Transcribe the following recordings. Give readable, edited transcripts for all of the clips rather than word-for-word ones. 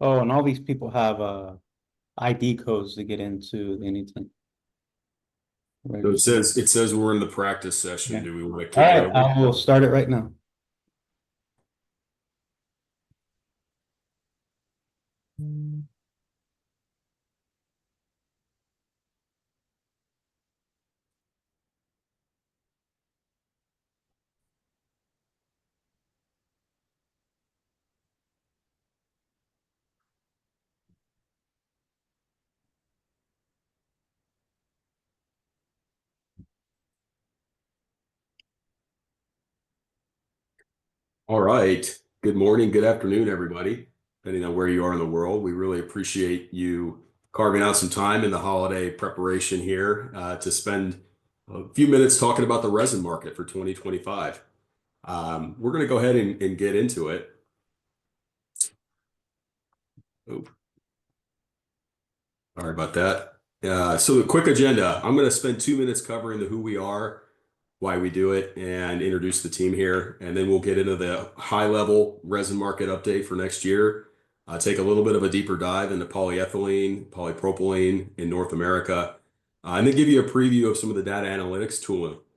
Oh, and all these people have ID codes to get into anything. So Right. it says we're in the practice session. Yeah. Do we want to All kick it right, over? I will start it right now. All right. Good morning, good afternoon, everybody, depending on where you are in the world. We really appreciate you carving out some time in the holiday preparation here to spend a few minutes talking about the resin market for 2025. We're going to go ahead and get into it. Oh, sorry about that. So the quick agenda, I'm going to spend 2 minutes covering the who we are, why we do it, and introduce the team here. And then we'll get into the high level resin market update for next year. Take a little bit of a deeper dive into polyethylene, polypropylene in North America, and then give you a preview of some of the data analytics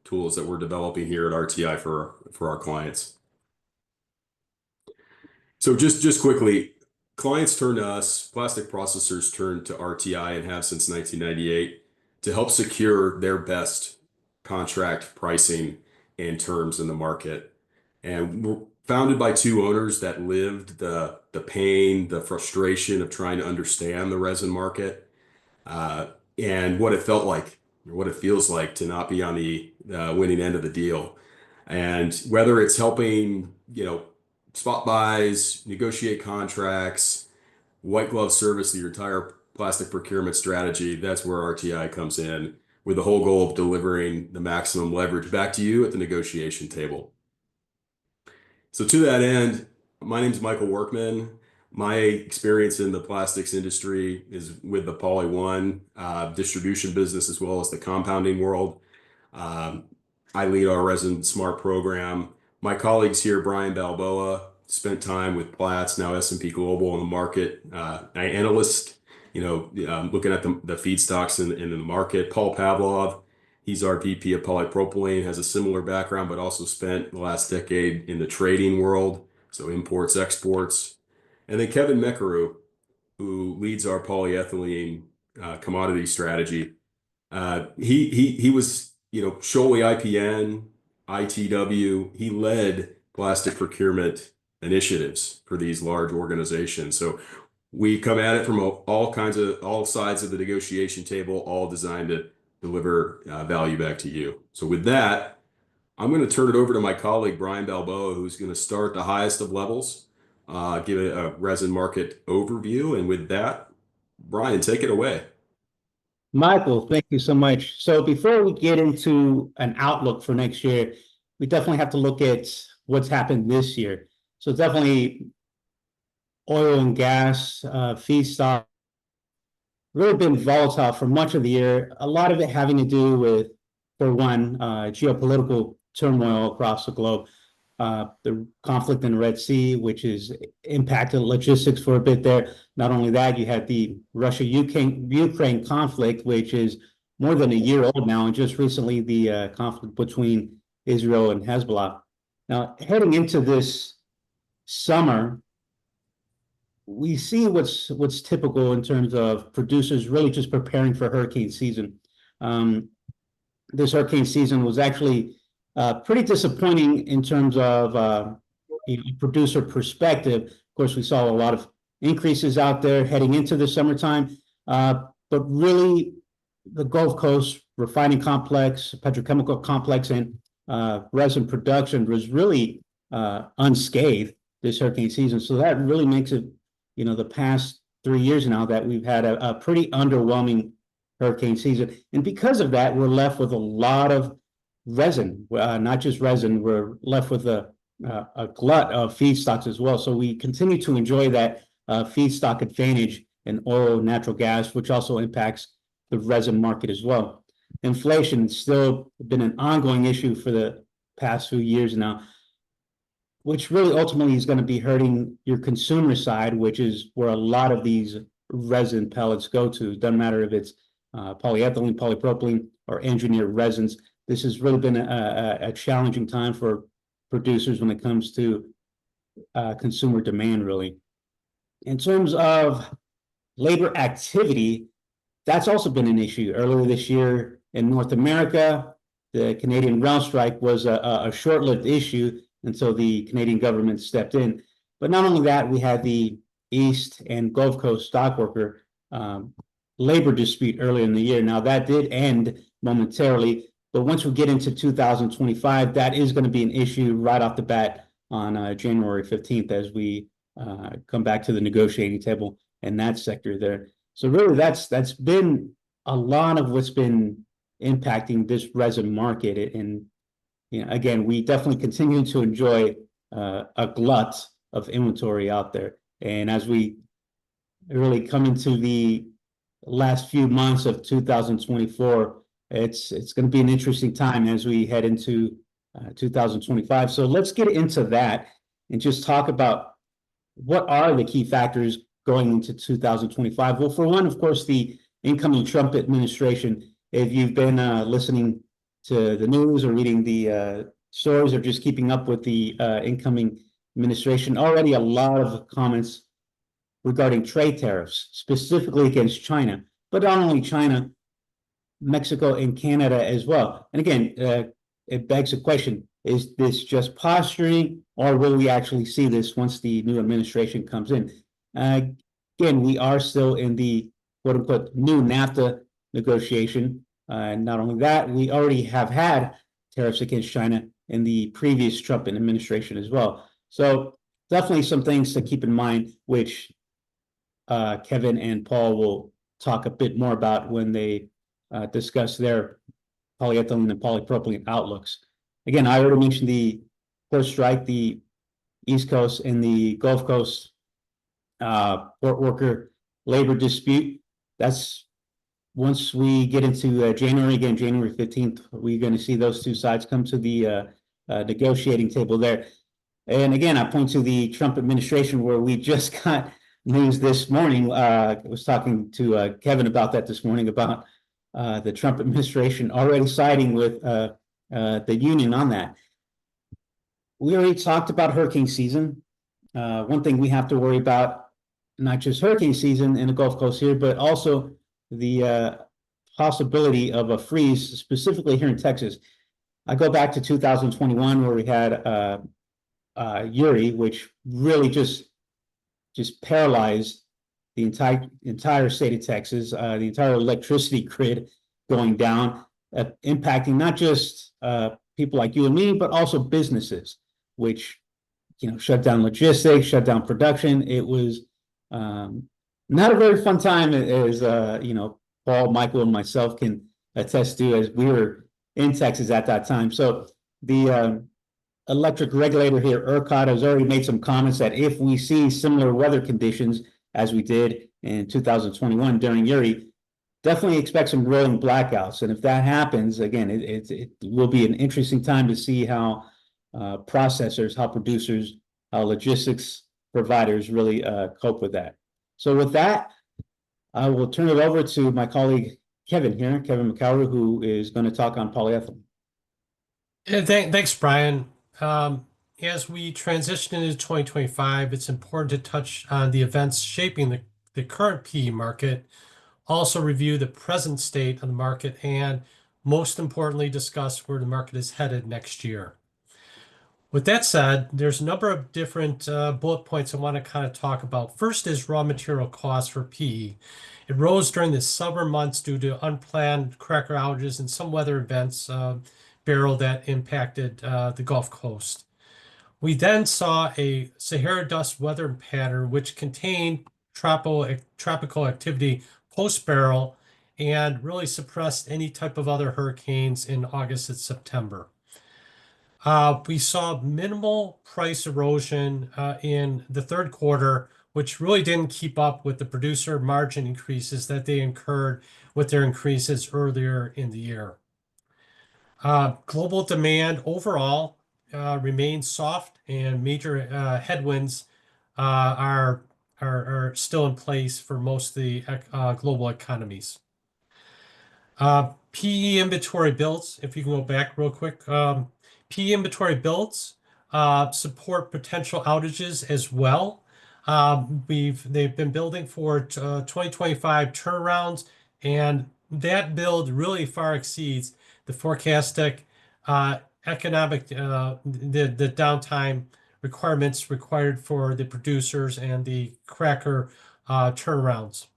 tools that we're developing here at RTI for our clients. So just quickly, clients turn to us, plastic processors turn to RTI and have since 1998 to help secure their best contract pricing and terms in the market. And we're founded by two owners that lived the pain, the frustration of trying to understand the resin market, uh, and what it felt like, or what it feels like to not be on the winning end of the deal. And whether it's helping, spot buys, negotiate contracts, white glove service, the entire plastic procurement strategy, that's where RTI comes in with the whole goal of delivering the maximum leverage back to you at the negotiation table. So to that end, my name is Michael Workman. My experience in the plastics industry is with the Poly One distribution business as well as the compounding world. Um, I lead our Resin Smart program. My colleagues here, Brian Balboa, spent time with Platts, now S&P Global on the market, analyst, looking at the feedstocks in the market. Paul Pavlov, he's our VP of polypropylene, has a similar background, but also spent the last decade in the trading world, so imports, exports. And then Kevin Mekaru, who leads our polyethylene commodity strategy. He was, Shoei IPN, ITW. He led plastic procurement initiatives for these large organizations. So we come at it from all sides of the negotiation table, all designed to deliver value back to you. So with that, I'm going to turn it over to my colleague Brian Balboa, who's going to start at the highest of levels, give a resin market overview, and with that, Brian, take it away. Michael, thank you so much. So before we get into an outlook for next year, we definitely have to look at what's happened this year. So definitely oil and gas, feedstock, really been volatile for much of the year. A lot of it having to do with, for one, geopolitical turmoil across the globe. The conflict in the Red Sea, which has impacted logistics for a bit there. Not only that, you had the Russia-Ukraine conflict, which is more than a year old now, and just recently the conflict between Israel and Hezbollah. Now, heading into this summer, we see what's typical in terms of producers really just preparing for hurricane season. Um, this hurricane season was actually pretty disappointing in terms of producer perspective. Of course, we saw a lot of increases out there heading into the summertime, but really the Gulf Coast refining complex, petrochemical complex, and resin production was really unscathed this hurricane season. So that really makes it, the past 3 years now that we've had a pretty underwhelming hurricane season. And because of that, we're left with a lot of resin, not just resin, we're left with a glut of feedstocks as well. So we continue to enjoy that feedstock advantage in oil, natural gas, which also impacts the resin market as well. Inflation has still been an ongoing issue for the past few years now. which really ultimately is going to be hurting your consumer side, which is where a lot of these resin pellets go to. It doesn't matter if it's polyethylene, polypropylene, or engineered resins. This has really been a challenging time for producers when it comes to consumer demand, really. In terms of labor activity, that's also been an issue. Earlier this year in North America, the Canadian rail strike was a short-lived issue until the Canadian government stepped in. But not only that, we had the East and Gulf Coast dock worker labor dispute earlier in the year. Now, that did end momentarily, but once we get into 2025, that is going to be an issue right off the bat on January 15th as we come back to the negotiating table in that sector there. So really, that's been a lot of what's been impacting this resin market. And again, we definitely continue to enjoy a glut of inventory out there. And as we really come into the last few months of 2024, it's going to be an interesting time as we head into 2025. So let's get into that and just talk about what are the key factors going into 2025. Well, for one, of course, the incoming Trump administration. If you've been listening to the news or reading the stories or just keeping up with the incoming administration, already a lot of comments regarding trade tariffs, specifically against China, but not only China, Mexico and Canada as well. And again, it begs the question, is this just posturing, or will we actually see this once the new administration comes in? Again, we are still in the quote unquote new NAFTA negotiation. Not only that, we already have had tariffs against China in the previous Trump administration as well. So definitely some things to keep in mind, which Kevin and Paul will talk a bit more about when they discuss their polyethylene and polypropylene outlooks. Again, I already mentioned the port strike, the East Coast and the Gulf Coast port worker labor dispute. That's once we get into January, again, January 15th, we're going to see those two sides come to the negotiating table there. And again, I point to the Trump administration where we just got news this morning. I was talking to Kevin about that this morning about the Trump administration already siding with the union on that. We already talked about hurricane season. One thing we have to worry about, not just hurricane season in the Gulf Coast here, but also the possibility of a freeze, specifically here in Texas. I go back to 2021 where we had Uri, which really just paralyzed the entire state of Texas, the entire electricity grid going down, impacting not just people like you and me, but also businesses, which shut down logistics, shut down production. It was not a very fun time, as Paul, Michael, and myself can attest to, as we were in Texas at that time. So the electric regulator here, ERCOT, has already made some comments that if we see similar weather conditions as we did in 2021 during Uri, definitely expect some rolling blackouts. And if that happens, again, it will be an interesting time to see how processors, how producers, how logistics providers really cope with that. So with that, I will turn it over to my colleague Kevin here, Kevin McCowry, who is going to talk on polyethylene. Thanks, Brian. As we transition into 2025, it's important to touch on the events shaping the current PE market, also review the present state of the market, and most importantly, discuss where the market is headed next year. With that said, there's a number of different bullet points I want to kind of talk about. First is raw material costs for PE. It rose during the summer months due to unplanned cracker outages and some weather events, Beryl, that impacted the Gulf Coast. We then saw a Sahara dust weather pattern which contained tropical activity post-Beryl and really suppressed any type of other hurricanes in August and September. We saw minimal price erosion in the third quarter, which really didn't keep up with the producer margin increases that they incurred with their increases earlier in the year. Global demand overall remains soft, and major headwinds are still in place for most of the global economies. PE inventory builds, if you can go back real quick. PE inventory builds support potential outages as well. They've been building for 2025 turnarounds, and that build really far exceeds the forecastic economic the downtime requirements required for the producers and the cracker turnarounds.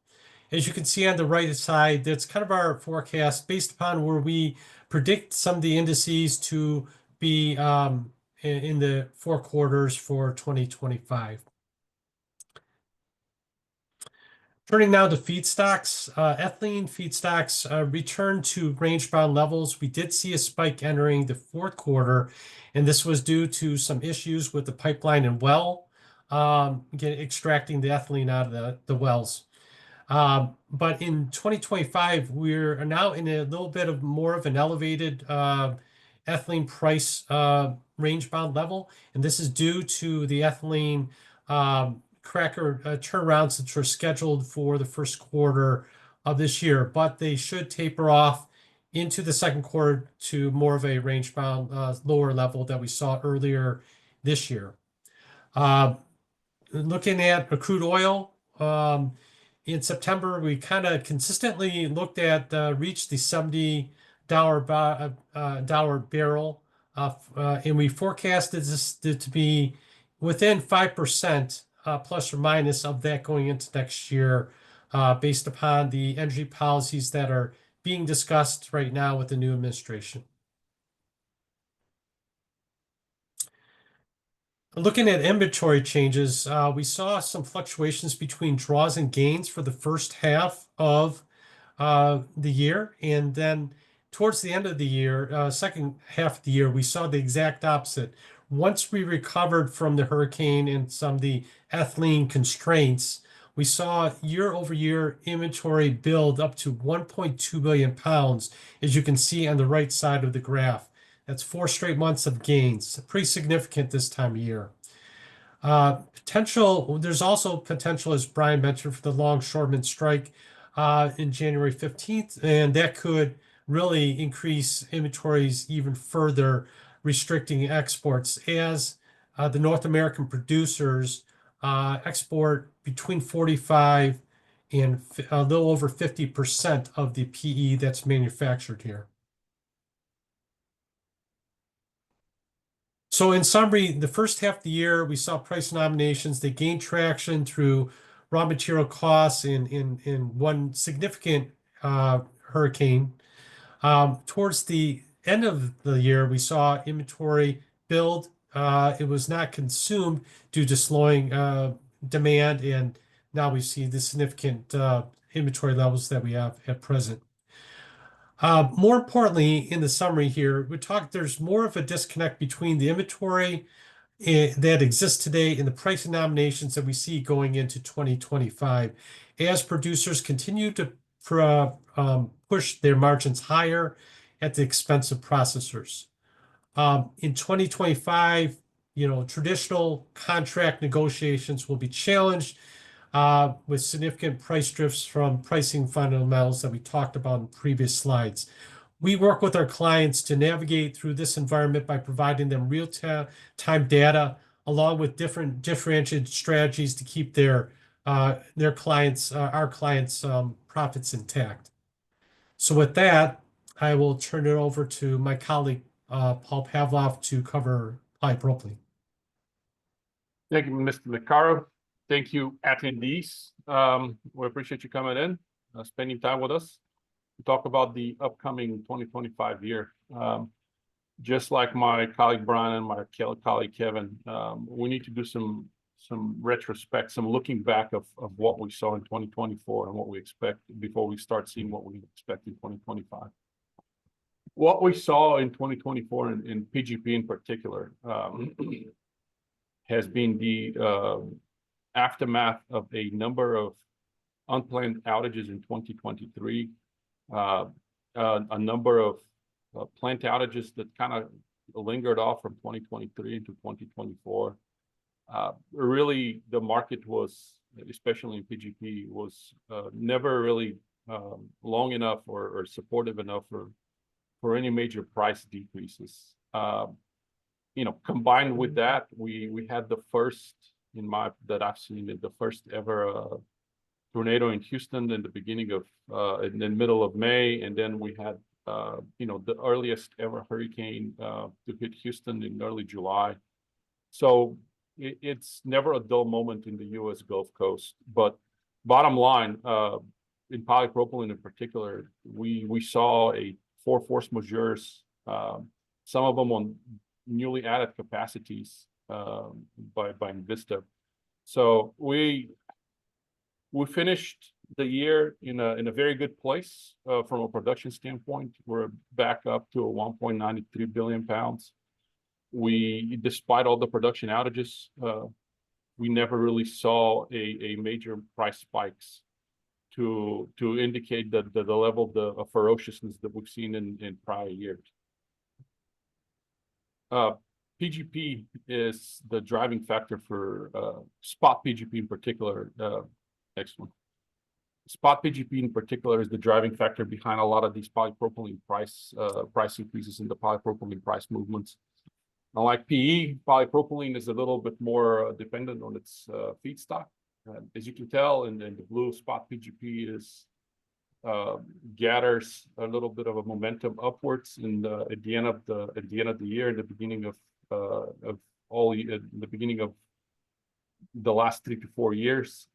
As you can see on the right side, that's kind of our forecast based upon where we predict some of the indices to be in the 4 quarters for 2025. Turning now to feedstocks, ethylene feedstocks returned to range-bound levels. We did see a spike entering the 4th quarter, and this was due to some issues with the pipeline and well, extracting the ethylene out of the wells. But in 2025, we're now in a little bit of more of an elevated ethylene price range-bound level, and this is due to the ethylene cracker turnarounds that are scheduled for the 1st quarter of this year, but they should taper off into the 2nd quarter to more of a range-bound lower level that we saw earlier this year. Looking at crude oil, in September, we kind of consistently looked at reached the $70 barrel, and we forecasted this to be within 5% plus or minus of that going into next year, based upon the energy policies that are being discussed right now with the new administration. Looking at inventory changes, we saw some fluctuations between draws and gains for the first half of the year, and then towards the end of the year, second half of the year, we saw the exact opposite. Once we recovered from the hurricane and some of the ethylene constraints, we saw year-over-year inventory build up to 1.2 billion pounds, as you can see on the right side of the graph. That's 4 straight months of gains, pretty significant this time of year. There's also potential, as Brian mentioned, for the longshoreman strike in January 15th, and that could really increase inventories even further, restricting exports as the North American producers export between 45 and a little over 50% of the PE that's manufactured here. So in summary, the first half of the year, we saw price nominations. They gained traction through raw material costs in one significant hurricane. Towards the end of the year, we saw inventory build. It was not consumed due to slowing demand, and now we see the significant inventory levels that we have at present. More importantly, in the summary here, there's more of a disconnect between the inventory that exists today and the pricing nominations that we see going into 2025 as producers continue to push their margins higher at the expense of processors. In 2025, traditional contract negotiations will be challenged with significant price drifts from pricing fundamentals that we talked about in previous slides. We work with our clients to navigate through this environment by providing them real-time data along with different differentiated strategies to keep our clients' profits intact. So with that, I will turn it over to my colleague, Paul Pavlov, to cover polypropylene. Thank you, Mr. McCarroll. Thank you, attendees. We appreciate you coming in, spending time with us to talk about the upcoming 2025 year. Just like my colleague Brian and my colleague Kevin, we need to do some retrospect, some looking back of what we saw in 2024 and what we expect before we start seeing what we expect in 2025. What we saw in 2024 in PGP in particular has been the aftermath of a number of unplanned outages in 2023, a number of plant outages that kind of lingered off from 2023 into 2024. Really, the market was, especially in PGP, was never really long enough or supportive enough for any major price decreases. Combined with that, we had the first, that I've seen it, the first ever tornado in Houston in the beginning of in the middle of May, and then we had the earliest ever hurricane to hit Houston in early July. So it's never a dull moment in the U.S. Gulf Coast. But bottom line, in polypropylene in particular, we saw four force majeures, some of them on newly added capacities by Invista. So we finished the year in a very good place from a production standpoint. We're back up to 1.93 billion pounds. Despite all the production outages, we never really saw a major price spikes to indicate that the level of ferociousness that we've seen in prior years. PGP is the driving factor for spot PGP in particular. Next one. Spot PGP in particular is the driving factor behind a lot of these polypropylene price increases in the polypropylene price movements. Unlike PE, polypropylene is a little bit more dependent on its feedstock. As you can tell, in the blue, spot PGP gathers a little bit of a momentum upwards at the end of the year, the beginning of the last 3 to 4 years.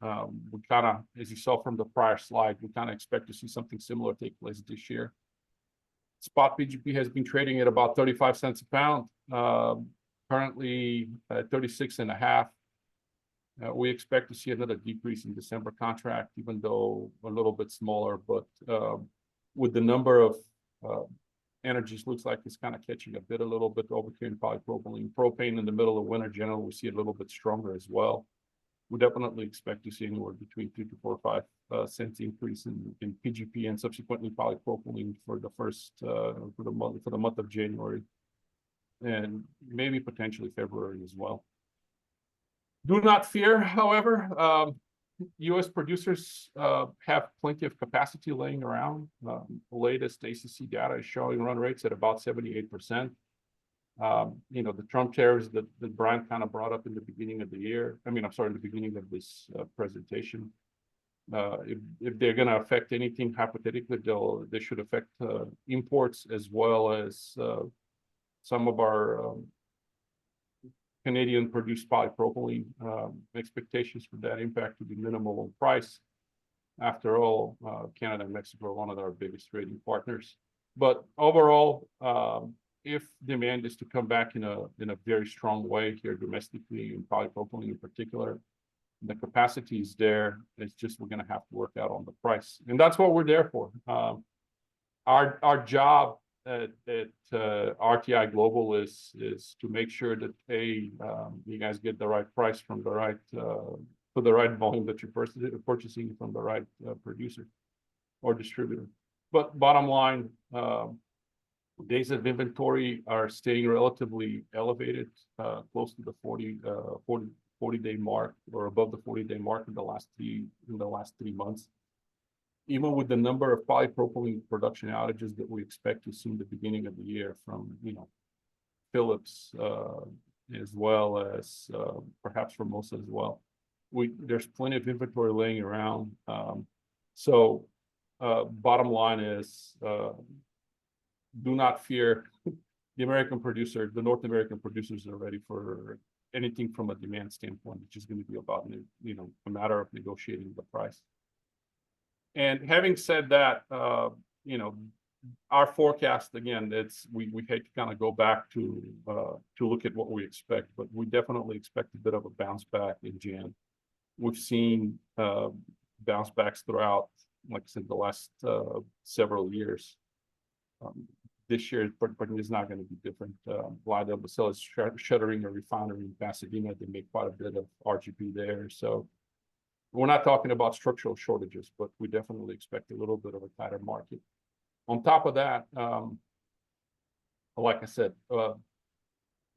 We kind of, as you saw from the prior slide, we kind of expect to see something similar take place this year. Spot PGP has been trading at about 35 cents a pound, currently at 36.5. We expect to see another decrease in December contract, even though a little bit smaller. But with the number of energies, looks like it's kind of catching a little bit over here in polypropylene. Propane in the middle of winter, generally, we see a little bit stronger as well. We definitely expect to see anywhere between 3 to 4 or 5 cents increase in PGP and subsequently polypropylene for the month of January, and maybe potentially February as well. Do not fear, however. U.S. producers have plenty of capacity laying around. The latest ACC data is showing run rates at about 78%. The Trump tariffs that Brian kind of brought up in the beginning of the year. In the beginning of this presentation. If they're going to affect anything hypothetically, they should affect imports as well as some of our Canadian produced polypropylene. Expectations for that impact to be minimal on price. After all, Canada and Mexico are one of our biggest trading partners. But overall, if demand is to come back in a very strong way here domestically, in polypropylene in particular, the capacity is there. It's just we're going to have to work out on the price, and that's what we're there for. Our job at RTI Global is to make sure that you guys get the right price from the right for the right volume that you're purchasing from the right producer or distributor. But bottom line, days of inventory are staying relatively elevated, close to the 40-day mark or above the 40-day mark in the last 3 months. Even with the number of polypropylene production outages that we expect to see in the beginning of the year from Phillips as well as perhaps Formosa as well, there's plenty of inventory laying around. So bottom line is, do not fear. The North American producers are ready for anything from a demand standpoint. It's just going to be about a matter of negotiating the price. And having said that, our forecast, again, we hate to kind of go back to look at what we expect, but we definitely expect a bit of a bounce back in Jan. We've seen bounce backs throughout, like I said, the last several years. This year, is not going to be different. LyondellBasell is shuttering a refinery in Pasadena. They make quite a bit of RGP there. So we're not talking about structural shortages, but we definitely expect a little bit of a tighter market. On top of that, like I said,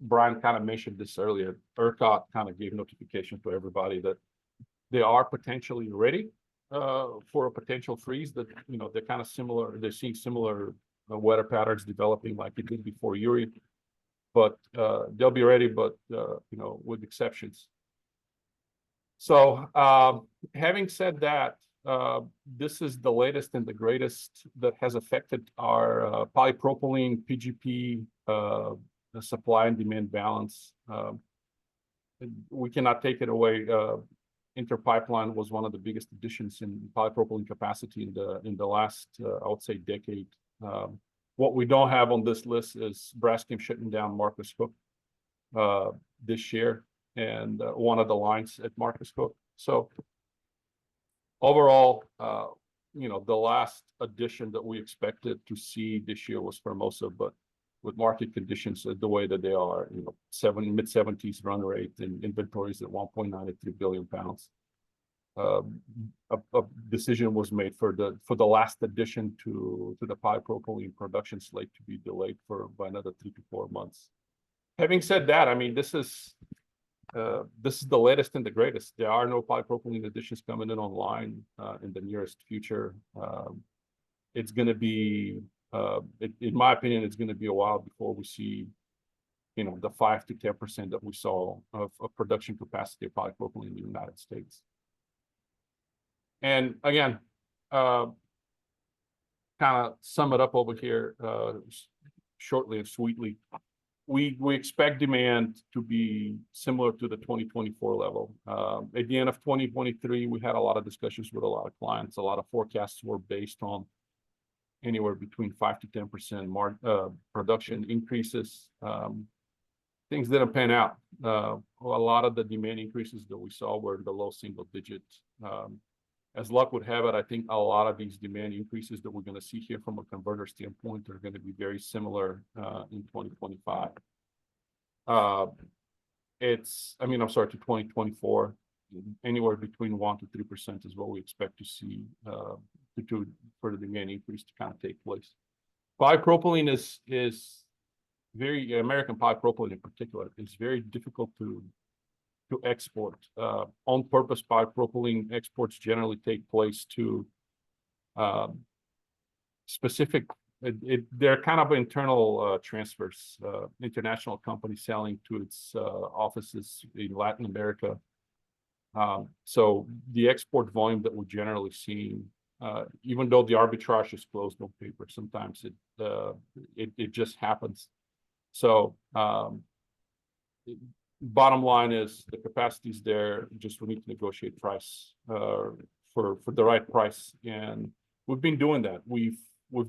Brian kind of mentioned this earlier. ERCOT kind of gave notification to everybody that they are potentially ready for a potential freeze. That they're kind of similar. They're seeing similar weather patterns developing like it did before Uri, but they'll be ready, but with exceptions. So having said that, this is the latest and the greatest that has affected our polypropylene PGP supply and demand balance. We cannot take it away. Interpipeline was one of the biggest additions in polypropylene capacity in the last, I would say, decade. What we don't have on this list is Braskem shutting down Marcus Hook this year, and one of the lines at Marcus Hook. So overall, the last addition that we expected to see this year was Formosa, but with market conditions the way that they are, mid-70s run rate and inventories at 1.93 billion pounds. A decision was made for the last addition to the polypropylene production slate to be delayed by another 3 to 4 months. Having said that, I mean, this is the latest and the greatest. There are no polypropylene additions coming in online in the nearest future. It's going to be, in my opinion, it's going to be a while before we see, the 5 to 10% that we saw of production capacity of polypropylene in the United States. And again, kind of sum it up over here shortly and sweetly. We expect demand to be similar to the 2024 level. At the end of 2023, we had a lot of discussions with a lot of clients. A lot of forecasts were based on anywhere between 5 to 10% production increases. Things didn't pan out. A lot of the demand increases that we saw were in the low single digits. As luck would have it, I think a lot of these demand increases that we're going to see here from a converter standpoint are going to be very similar in 2025. I'm sorry, to 2024, anywhere between 1 to 3% is what we expect to see for the demand increase to kind of take place. Polypropylene is very, American polypropylene in particular, is very difficult to export. On-purpose polypropylene exports generally take place to specific, they're kind of internal transfers, international companies selling to its offices in Latin America. So the export volume that we're generally seeing, even though the arbitrage is closed on paper, sometimes it just happens. So bottom line is the capacity is there. Just we need to negotiate price for the right price, and we've been doing that. We've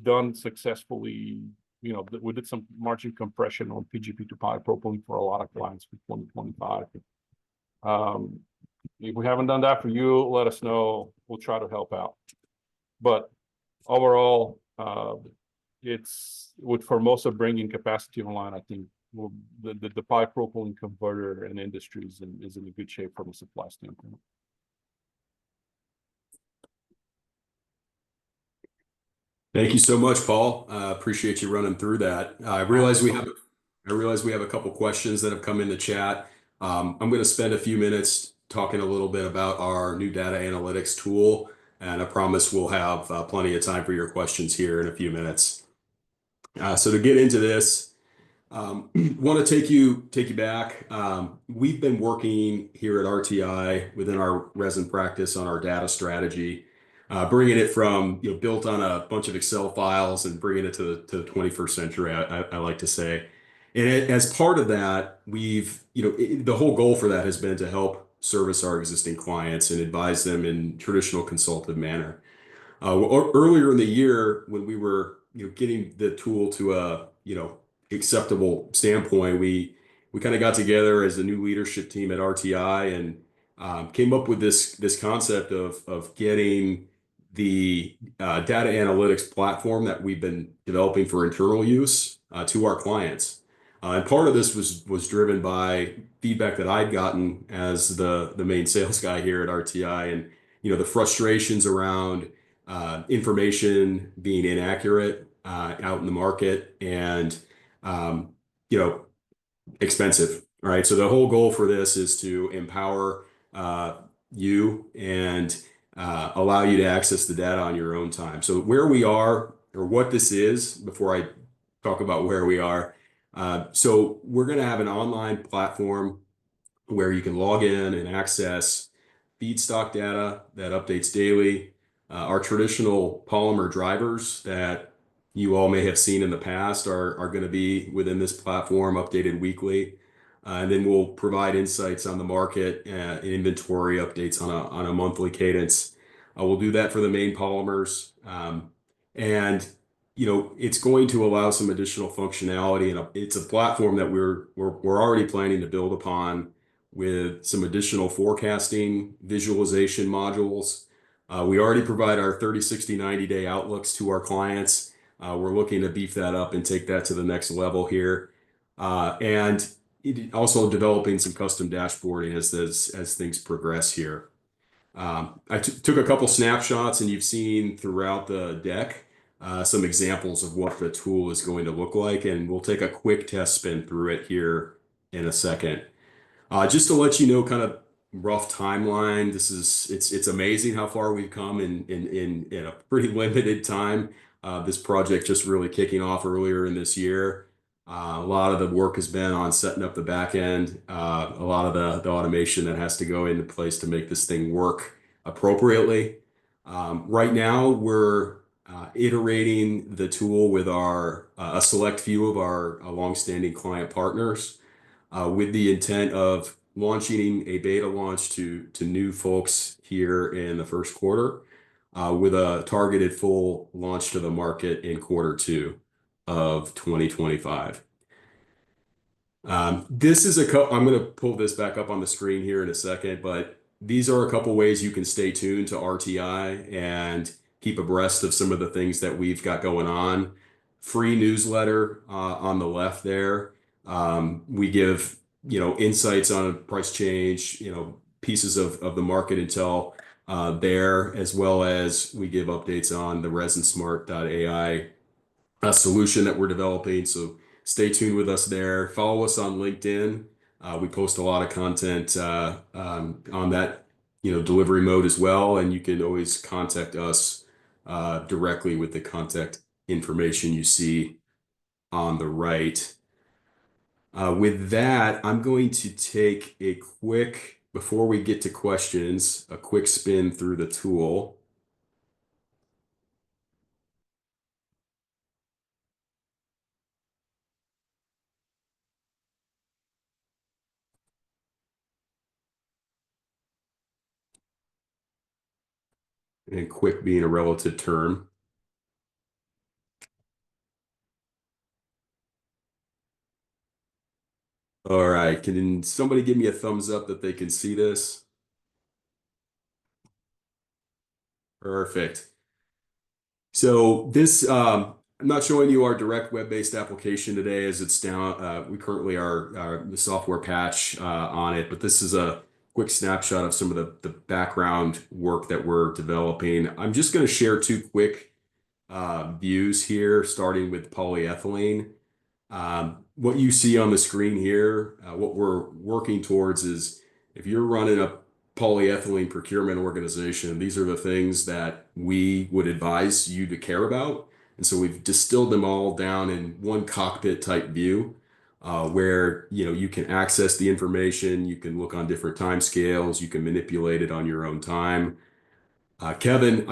done successfully. We did some margin compression on PGP to polypropylene for a lot of clients for 2025. If we haven't done that for you, let us know. We'll try to help out. But overall, it's with Formosa bringing capacity online, I think the polypropylene converter and industries is in a good shape from a supply standpoint. Thank you so much, Paul. Appreciate you running through that. I realize we have a couple questions that have come in the chat. I'm going to spend a few minutes talking a little bit about our new data analytics tool, and I promise we'll have plenty of time for your questions here in a few minutes. So to get into this, want to take you back. We've been working here at RTI within our resin practice on our data strategy, bringing it from built on a bunch of Excel files and bringing it to the 21st century. I like to say, and as part of that, the whole goal for that has been to help service our existing clients and advise them in traditional consultative manner. Earlier in the year, when we were getting the tool to a acceptable standpoint, we kind of got together as a new leadership team at RTI and came up with this concept of getting the data analytics platform that we've been developing for internal use to our clients. And part of this was driven by feedback that I'd gotten as the main sales guy here at RTI, and the frustrations around information being inaccurate out in the market, and expensive. All right. So the whole goal for this is to empower you and allow you to access the data on your own time. So where we are, or what this is, before I talk about where we are, so we're going to have an online platform where you can log in and access feedstock data that updates daily. Our traditional polymer drivers that you all may have seen in the past are going to be within this platform, updated weekly. And then we'll provide insights on the market, inventory updates on a monthly cadence. We'll do that for the main polymers. And it's going to allow some additional functionality, and it's a platform that we're already planning to build upon with some additional forecasting visualization modules. We already provide our 30, 60, 90-day outlooks to our clients. We're looking to beef that up and take that to the next level here. And also developing some custom dashboarding as things progress here. I took a couple snapshots, and you've seen throughout the deck some examples of what the tool is going to look like, and we'll take a quick test spin through it here in a second. Just to let you know, kind of rough timeline. It's amazing how far we've come in a pretty limited time. This project just really kicking off earlier in this year. A lot of the work has been on setting up the back end. A lot of the automation that has to go into place to make this thing work appropriately. Right now, we're iterating the tool with a select few of our longstanding client partners, with the intent of launching a beta launch to new folks here in the first quarter, with a targeted full launch to the market in Q2 of 2025. This is I'm going to pull this back up on the screen here in a second, but these are a couple ways you can stay tuned to RTI and keep abreast of some of the things that we've got going on. Free newsletter on the left there. We give insights on price change, pieces of the market intel there, as well as we give updates on the ResinSmart.AI solution that we're developing. So stay tuned with us there. Follow us on LinkedIn. We post a lot of content on that delivery mode as well, and you can always contact us directly with the contact information you see on the right. With that, I'm going to take before we get to questions, a quick spin through the tool. And quick being a relative term. All right, can somebody give me a thumbs up that they can see this? Perfect. So this, I'm not showing you our direct web-based application today as it's down. We currently are the software patch on it, but this is a quick snapshot of some of the background work that we're developing. I'm just going to share two quick views here, starting with polyethylene. What you see on the screen here, what we're working towards is, if you're running a polyethylene procurement organization, these are the things that we would advise you to care about. And so we've distilled them all down in one cockpit type view, where you can access the information, you can look on different time scales, you can manipulate it on your own time. Kevin,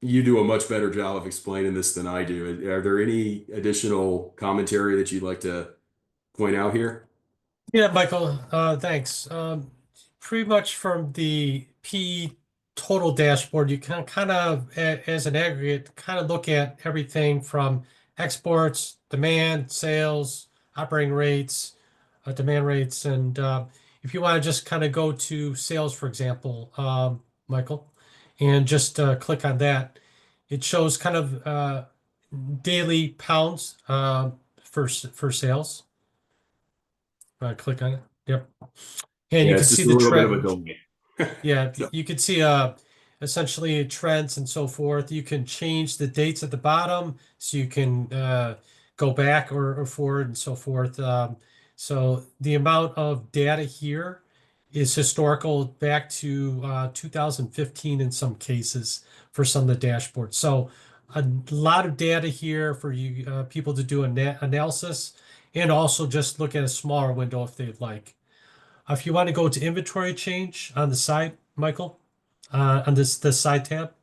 you do a much better job of explaining this than I do. Are there any additional commentary that you'd like to point out here? Yeah, Michael, thanks. Pretty much from the PE total dashboard, you can kind of, as an aggregate, kind of look at everything from exports, demand, sales, operating rates, demand rates. And if you want to just kind of go to sales, for example, Michael, and just click on that, it shows kind of daily pounds for sales. Click on it. Yep. And Yeah, you can it's just see a the little bit of a trend. delay. Yeah, So, you could see essentially trends and so forth. You can change the dates at the bottom, so you can go back or forward and so forth. So the amount of data here is historical back to 2015 in some cases for some of the dashboards. So a lot of data here for you people to do analysis and also just look at a smaller window if they'd like. If you want to go to inventory change on the side, Michael, on the side tab,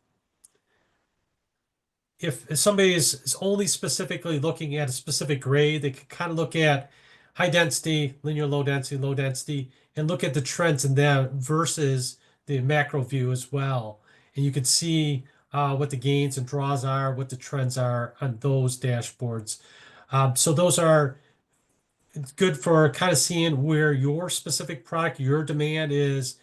if somebody is only specifically looking at a specific grade, they can kind of look at high density, linear low density, and look at the trends in that versus the macro view as well. And you can see what the gains and draws are, what the trends are on those dashboards. So those are it's good for kind of seeing where your specific product, your demand is,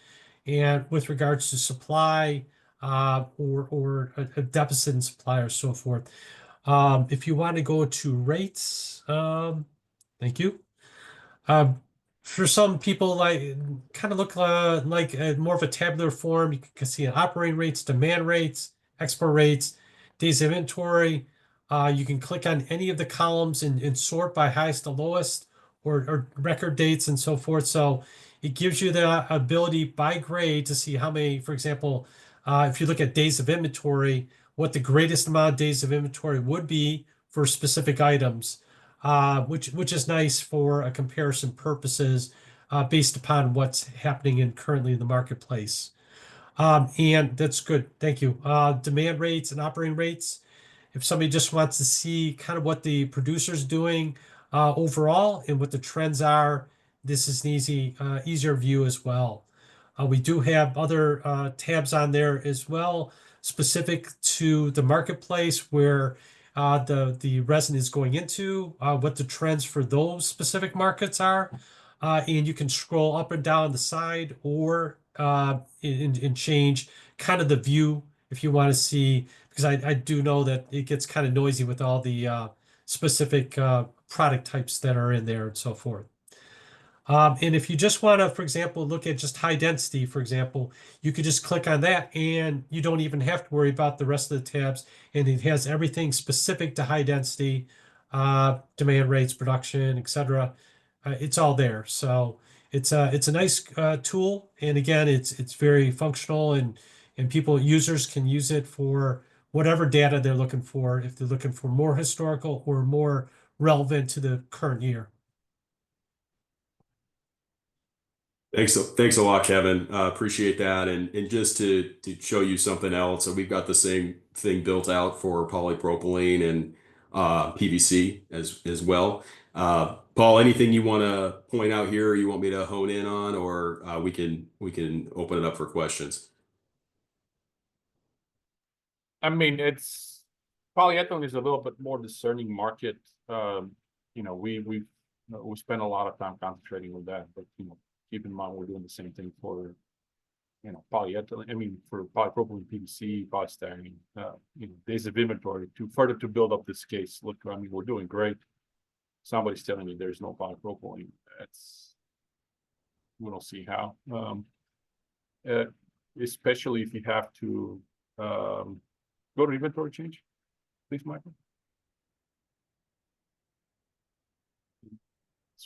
and with regards to supply or a deficit in supply or so forth. If you want to go to rates, thank you. For some people, like kind of look like more of a tabular form. You can see operating rates, demand rates, export rates, days of inventory. You can click on any of the columns and sort by highest to lowest or record dates and so forth. So it gives you the ability by grade to see how many, for example, if you look at days of inventory, what the greatest amount of days of inventory would be for specific items, which is nice for a comparison purposes based upon what's happening currently in the marketplace. And that's good. Thank you. Demand rates and operating rates. If somebody just wants to see kind of what the producer's doing overall and what the trends are, this is an easier view as well. We do have other tabs on there as well, specific to the marketplace where the resin is going into, what the trends for those specific markets are. And you can scroll up and down the side or and change kind of the view if you want to see, because I do know that it gets kind of noisy with all the specific product types that are in there and so forth. And if you just want to, for example, look at just high density, for example, you could just click on that and you don't even have to worry about the rest of the tabs. And it has everything specific to high density, demand rates, production, etc. It's all there. So it's a nice tool. And again, it's very functional and users can use it for whatever data they're looking for, if they're looking for more historical or more relevant to the current year. Thanks a lot, Kevin. Appreciate that. And just to show you something else, so we've got the same thing built out for polypropylene and PVC as well. Paul, anything you want to point out here, or you want me to hone in on, or we can open it up for questions. I mean, it's polyethylene is a little bit more discerning market. We spend a lot of time concentrating on that, but keep in mind we're doing the same thing for polyethylene. I mean, for polypropylene, PVC, polystyrene. Days of inventory to build up this case. Look, I mean, we're doing great. Somebody's telling me there's no polypropylene. We don't see how. Especially if you have to go to inventory change, please, Michael.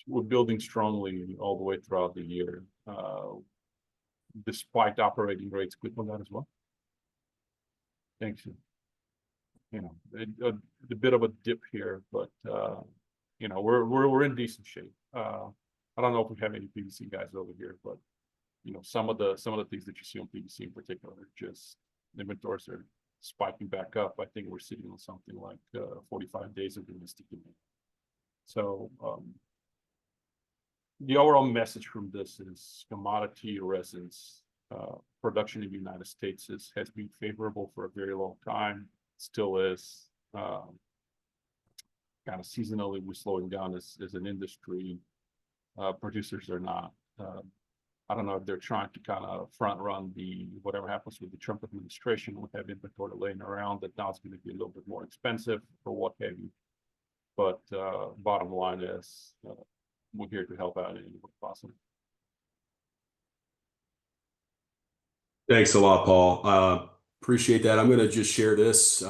We're building strongly all the way throughout the year, despite operating rates. Click on that as well. Thanks. A bit of a dip here, but we're in decent shape. I don't know if we have any PVC guys over here, but some of the things that you see on PVC in particular are just inventories are spiking back up. I think we're sitting on something like 45 days of domestic demand. So the overall message from this is commodity resins production in the United States has been favorable for a very long time. Still is. Kind of seasonally, we're slowing down as an industry. Producers are not. I don't know if they're trying to kind of front run whatever happens with the Trump administration. We'll have inventory laying around that now it's going to be a little bit more expensive for what have you. But bottom line is we're here to help out in any way possible. Thanks a lot, Paul. Appreciate that. I'm going to just share this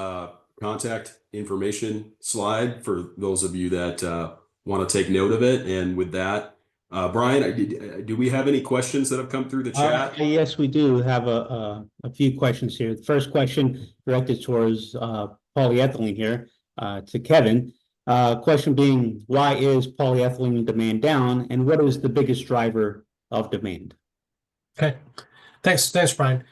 contact information slide for those of you that want to take note of it. And with that, Brian, do we have any questions that have come through the chat? Yes, we do have a few questions here. The first question directed towards polyethylene here to Kevin. Question being, why is polyethylene demand down, and what is the biggest driver of demand? Okay, thanks, Brian.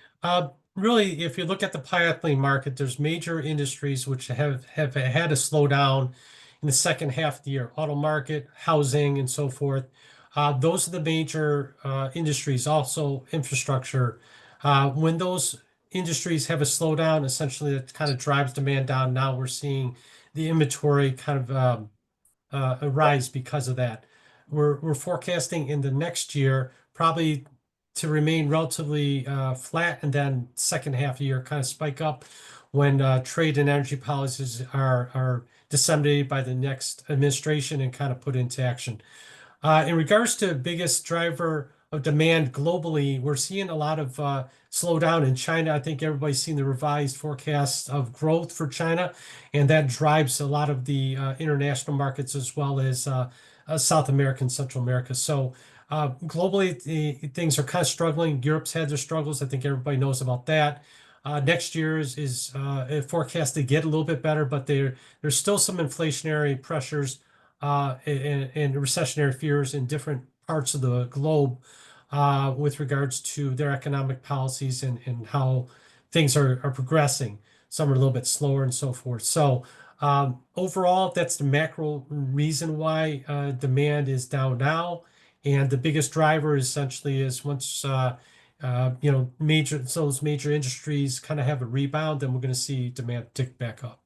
Really, if you look at the polyethylene market, there's major industries which have had a slowdown in the second half of the year: auto market, housing, and so forth. Those are the major industries. Also, infrastructure. When those industries have a slowdown, essentially that kind of drives demand down. Now we're seeing the inventory kind of rise because of that. We're forecasting in the next year probably to remain relatively flat, and then second half of the year kind of spike up when trade and energy policies are disseminated by the next administration and kind of put into action. In regards to biggest driver of demand globally, we're seeing a lot of slowdown in China. I think everybody's seen the revised forecast of growth for China, and that drives a lot of the international markets as well as South America and Central America. So globally, things are kind of struggling. Europe's had their struggles. I think everybody knows about that. Next year is forecast to get a little bit better, but there's still some inflationary pressures and recessionary fears in different parts of the globe with regards to their economic policies and how things are progressing. Some are a little bit slower and so forth. So overall, that's the macro reason why demand is down now. And the biggest driver essentially is once those major industries kind of have a rebound, then we're going to see demand tick back up.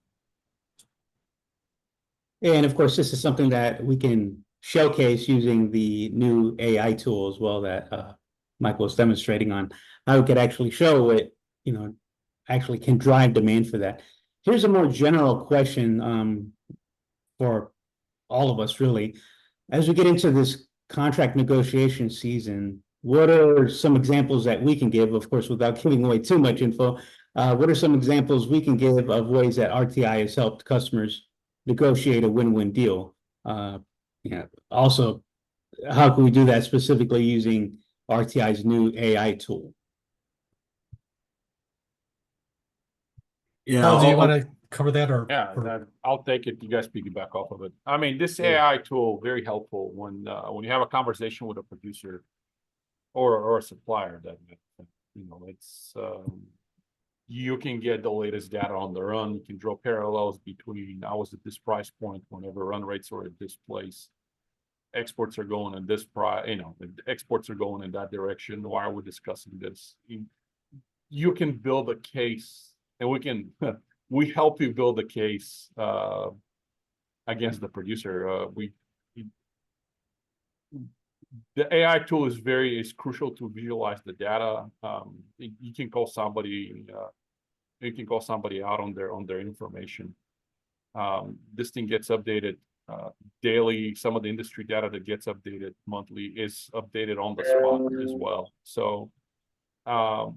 And of course, this is something that we can showcase using the new AI tool as well that Michael was demonstrating on how we could actually show what, actually can drive demand for that. Here's a more general question for all of us, really. As we get into this contract negotiation season, what are some examples that we can give, of course, without giving away too much info? What are some examples we can give of ways that RTI has helped customers negotiate a win-win deal? Also, how can we do that specifically using RTI's new AI tool? Yeah, Paul, do you want to cover that Yeah, I'll take it. You guys piggyback off of it. I mean, this AI tool very helpful when you have a conversation with a producer or a supplier that it's you can get the latest data on the run. You can draw parallels between I was at this price point whenever run rates are at this place. Exports are going in this price, exports are going in that direction. Why are we discussing this? You can build a case, and we help you build a case against the producer. The AI tool is crucial to visualize the data. You can call somebody. You can call somebody out on their information. This thing gets updated daily. Some of the industry data that gets updated monthly is updated on the spot as well. So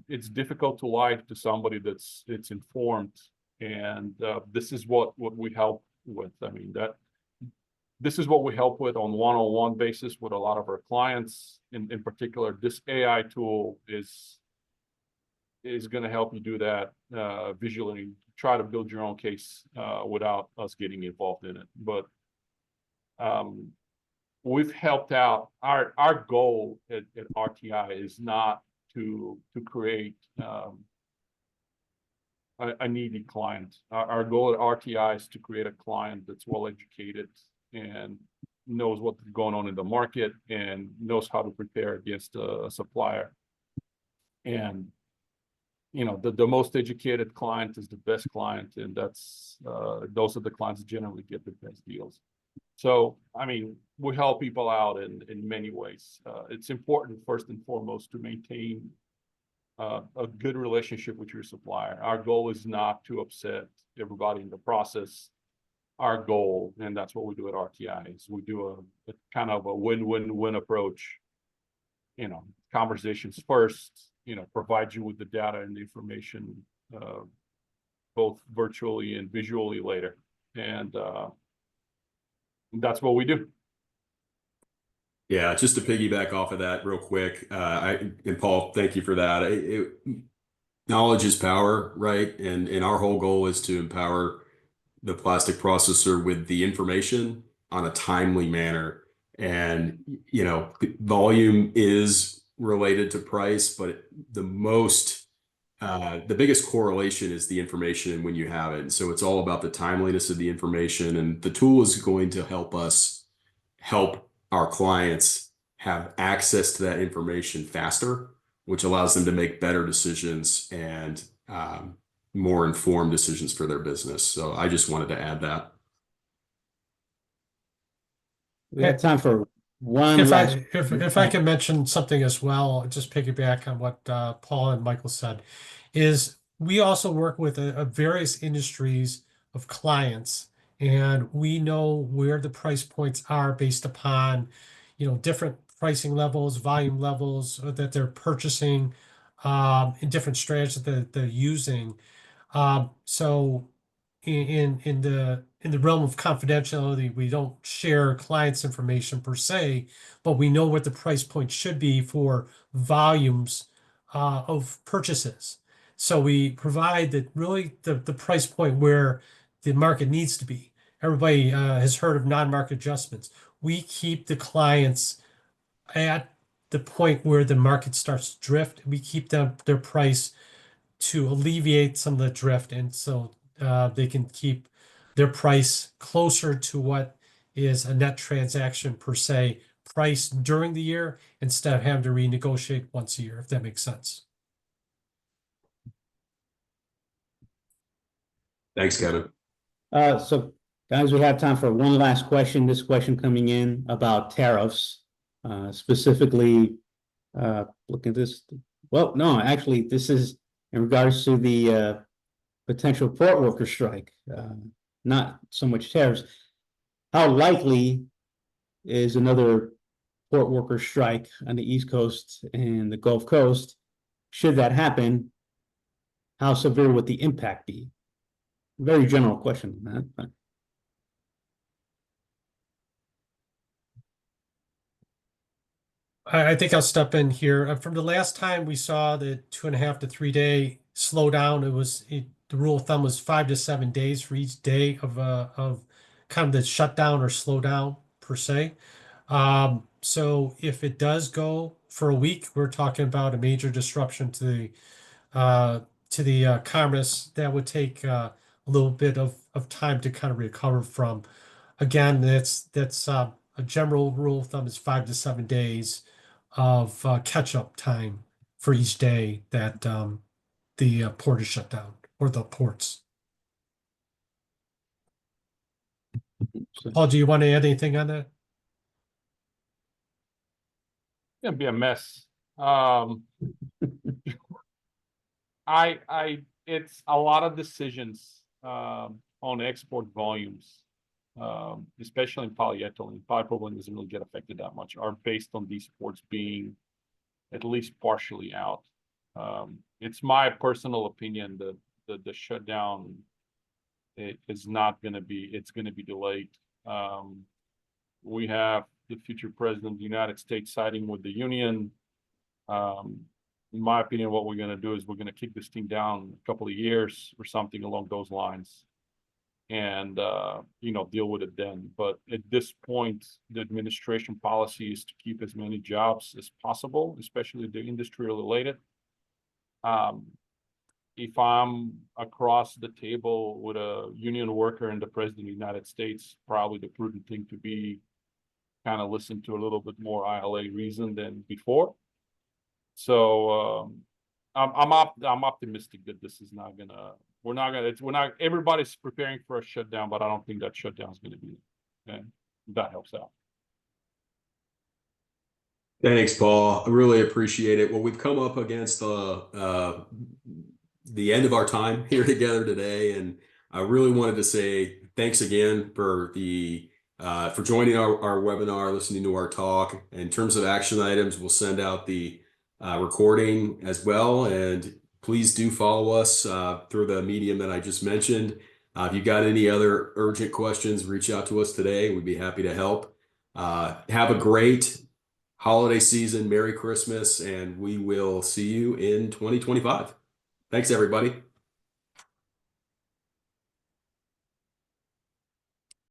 it's difficult to lie to somebody that's informed, and this is what we help with. I mean, this is what we help with on one-on-one basis with a lot of our clients. In particular, this AI tool is going to help you do that visually. Try to build your own case without us getting involved in it. But we've helped out. Our goal at RTI is not to create a needy client. Our goal at RTI is to create a client that's well educated and knows what's going on in the market and knows how to prepare against a supplier. And the most educated client is the best client, and that's those are the clients that generally get the best deals. So, I mean, we help people out in many ways. It's important, first and foremost, to maintain a good relationship with your supplier. Our goal is not to upset everybody in the process. Our goal, and that's what we do at RTI, is we do a kind of a win-win-win approach. Conversations first, provide you with the data and the information, both virtually and visually later. And that's what we do. Yeah, just to piggyback off of that real quick, and Paul, thank you for that. Knowledge is power, right? And our whole goal is to empower the plastic processor with the information on a timely manner. And, volume is related to price, but the biggest correlation is the information when you have it. And so it's all about the timeliness of the information, and the tool is going to help us help our clients have access to that information faster, which allows them to make better decisions and more informed decisions for their business. So I just wanted to add that. We have time for one If last. if I can mention something as well, just piggyback on what Paul and Michael said, is we also work with a various industries of clients, and we know where the price points are based upon, different pricing levels, volume levels that they're purchasing, and different strategies that they're using. So in the realm of confidentiality, we don't share clients' information per se, but we know what the price point should be for volumes of purchases. So we provide the price point where the market needs to be. Everybody has heard of non-market adjustments. We keep the clients at the point where the market starts to drift. We keep their price to alleviate some of the drift, and so they can keep their price closer to what is a net transaction per se price during the year instead of having to renegotiate once a year, if that makes sense. Thanks, Kevin. So guys, we have time for one last question. This question coming in about tariffs, specifically, look at this. Well, no, actually, this is in regards to the potential port worker strike, not so much tariffs. How likely is another port worker strike on the East Coast and the Gulf Coast? Should that happen, how severe would the impact be? Very general question, man. I think I'll step in here. From the last time we saw the 2.5 to 3 day slowdown, the rule of thumb was 5 to 7 days for each day of kind of the shutdown or slowdown per se. So if it does go for a week, we're talking about a major disruption to the commerce that would take a little bit of time to kind of recover from. Again, that's a general rule of thumb is 5 to 7 days of catch-up time for each day that the port is shut down, or the ports. Paul, do you want to add anything on that? It'd be a mess. It's a lot of decisions on export volumes, especially in polyethylene. Polypropylene doesn't really get affected that much, are based on these ports being at least partially out. It's my personal opinion that the shutdown is not going to be, it's going to be delayed. We have the future president of the United States siding with the union. In my opinion, what we're going to do is we're going to kick this thing down a couple of years or something along those lines, and deal with it then. But at this point, the administration policy is to keep as many jobs as possible, especially the industry related. If I'm across the table with a union worker and the president of the United States, probably the prudent thing to be kind of listen to a little bit more ILA reason than before. So I'm optimistic that this is not gonna. We're not. Everybody's preparing for a shutdown, but I don't think that shutdown is going to be. And that helps out. Thanks, Paul. I really appreciate it. Well, we've come up against the end of our time here together today, and I really wanted to say thanks again for joining our webinar, listening to our talk. In terms of action items, we'll send out the recording as well, and please do follow us through the medium that I just mentioned. If you've got any other urgent questions, reach out to us today. We'd be happy to help. Have a great holiday season, Merry Christmas, and we will see you in 2025. Thanks, everybody.